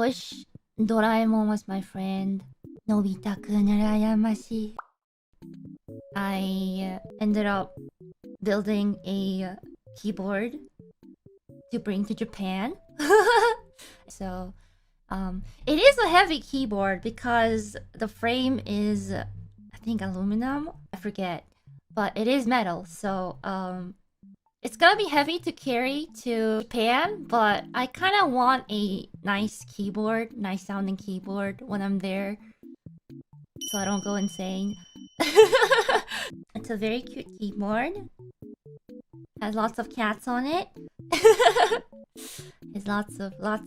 wish Doraemon was my friend. Nobita-kun urayamashi. I ended up building a keyboard to bring to Japan. So, it is a heavy keyboard because the frame is, I think, aluminum. I forget, but it is metal. So, it's gonna be heavy to carry to Japan, but I kind of want a nice keyboard, nice sounding keyboard when I'm there, so I don't go insane. It's a very cute keyboard. Has lots of cats on it. Has lots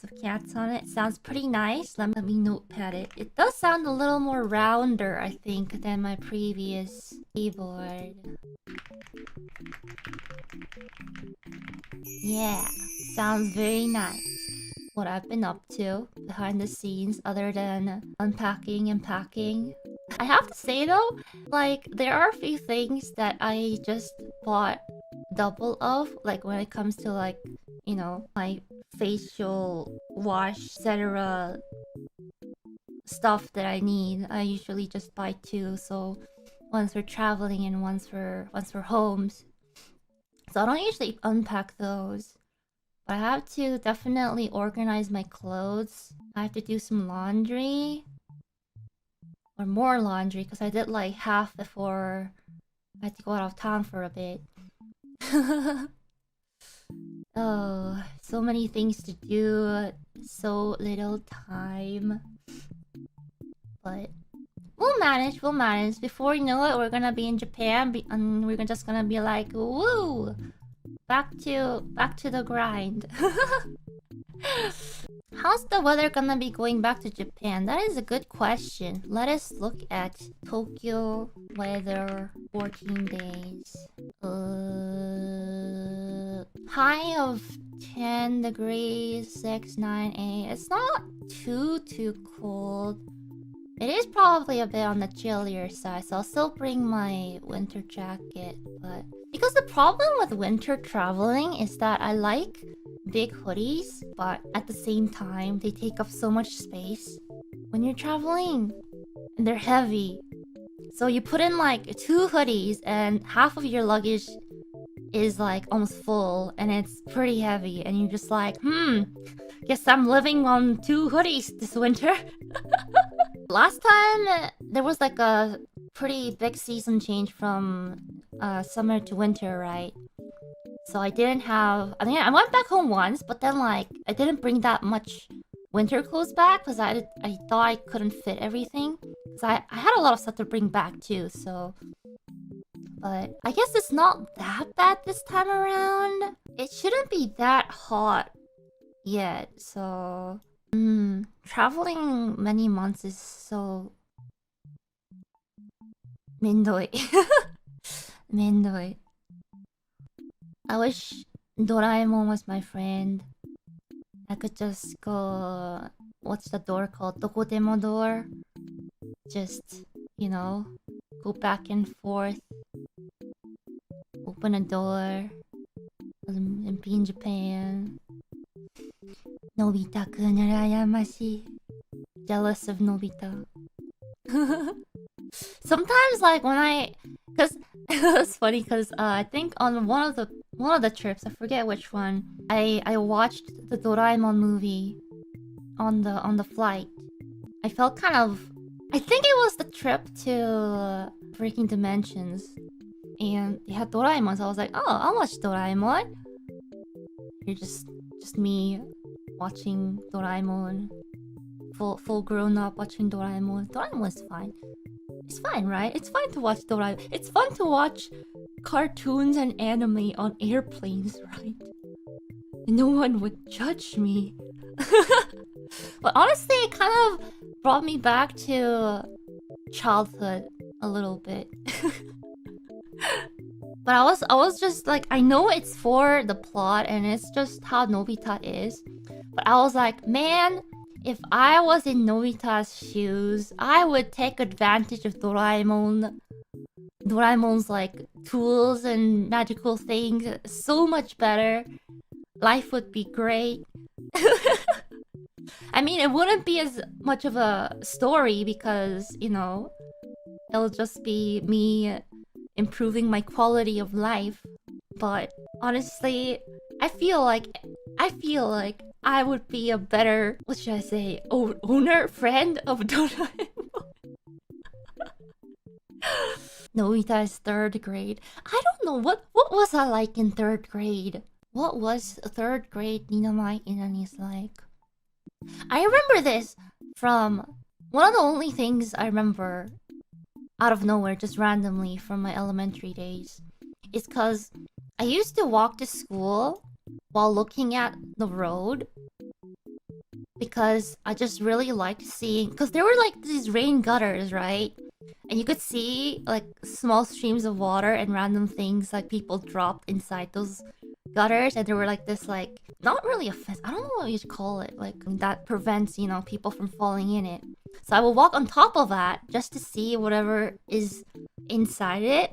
of cats on it. Sounds pretty nice. Let me notepad it. It does sound a little more rounder, I think, than my previous keyboard. Yeah, sounds very nice. What I've been up to behind the scenes other than unpacking and packing. I have to say though, like, there are a few things that I just bought double of, like when it comes to, like, you know, my facial wash, etc. stuff that I need. I usually just buy two, so one's for traveling and one's for homes. So I don't usually unpack those. But I have to definitely organize my clothes. I have to do some laundry. Or more laundry, because I did like half before I had to go out of town for a bit. Oh, so many things to do. So little time. But we'll manage. Before you know it, we're gonna be in Japan, and we're just gonna be like, woo! Back to the grind. How's the weather gonna be going back to Japan? That is a good question. Let us look at Tokyo weather 14 days. High of 10 degrees, 6, 9, 8. It's not too cold. It is probably a bit on the chillier side, so I'll still bring my winter jacket, but... Because the problem with winter traveling is that I like big hoodies, but at the same time, they take up so much space when you're traveling. And they're heavy. So you put in like 2 hoodies and half of your luggage is like almost full and it's pretty heavy. And you're just like, guess I'm living on 2 hoodies this winter. Last time, there was like a pretty big season change from summer to winter, right? So I didn't have... I mean, I went back home once, but then like, I didn't bring that much winter clothes back because I thought I couldn't fit everything. Because I had a lot of stuff to bring back too, so... But I guess it's not that bad this time around. It shouldn't be that hot yet, so... Traveling many months is so... Mendoi. Mendoi. I wish Doraemon was my friend. I could just go... What's the door called? Dokodemo door? Just, you know, go back and forth. Open a door. And be in Japan. Nobita-kun urayamashi. Jealous of Nobita. Sometimes, like, when I... Because it's funny, because I think on one of the trips, I forget which one, I watched the Doraemon movie on the flight. I felt kind of... I think it was the trip to Freaking Dimensions. And they had Doraemon, so I was like, oh, I'll watch Doraemon. You're just me watching Doraemon. Full grown up watching Doraemon. Doraemon is fine. It's fine, right? It's fine to watch Doraemon. It's fun to watch cartoons and anime on airplanes, right? No one would judge me. But honestly, it kind of brought me back to childhood a little bit. But I was just like, I know it's for the plot and it's just how Nobita is. But I was like, man, if I was in Nobita's shoes, I would take advantage of Doraemon's like tools and magical things so much better. Life would be great. I mean, it wouldn't be as much of a story because, you know, it'll just be me improving my quality of life. But honestly, I feel like I would be a better, what should I say, owner, friend of Doraemon. Nobita's third grade. I don't know what was I like in third grade. What was third grade Ninamai Inani's like? I remember this from one of the only things I remember out of nowhere, just randomly from my elementary days, is because I used to walk to school while looking at the road because I just really liked seeing, because there were like these rain gutters, right? And you could see like small streams of water and random things like people dropped inside those gutters, and there were like this, like, not really a fence, I don't know what you should call it, like that prevents, you know, people from falling in it. So I will walk on top of that just to see whatever is inside it.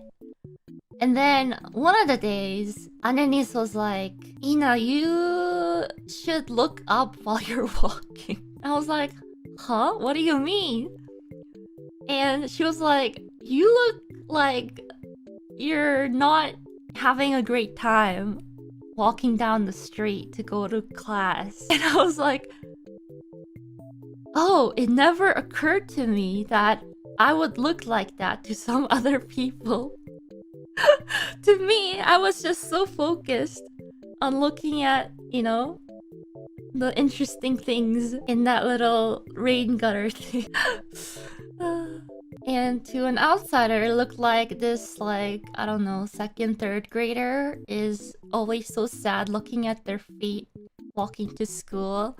And then one of the days, Ananis was like, Ina, you should look up while you're walking. I was like, huh? What do you mean? And she was like, you look like you're not having a great time walking down the street to go to class. And I was like, oh, it never occurred to me that I would look like that to some other people. To me, I was just so focused on looking at, you know, the interesting things in that little rain gutter thing. And to an outsider, it looked like this, like, I don't know, second, third grader is always so sad looking at their feet walking to school.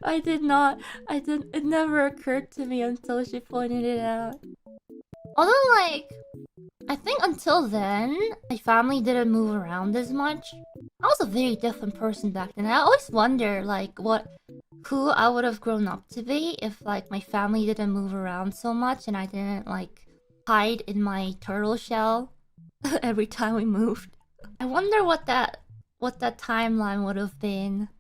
It never occurred to me until she pointed it out. Although, like, I think until then, my family didn't move around as much. I was a very different person back then. I always wonder, like, who I would have grown up to be if, like, my family didn't move around so much and I didn't, like, hide in my turtle shell every time we moved. I wonder what that timeline would have been.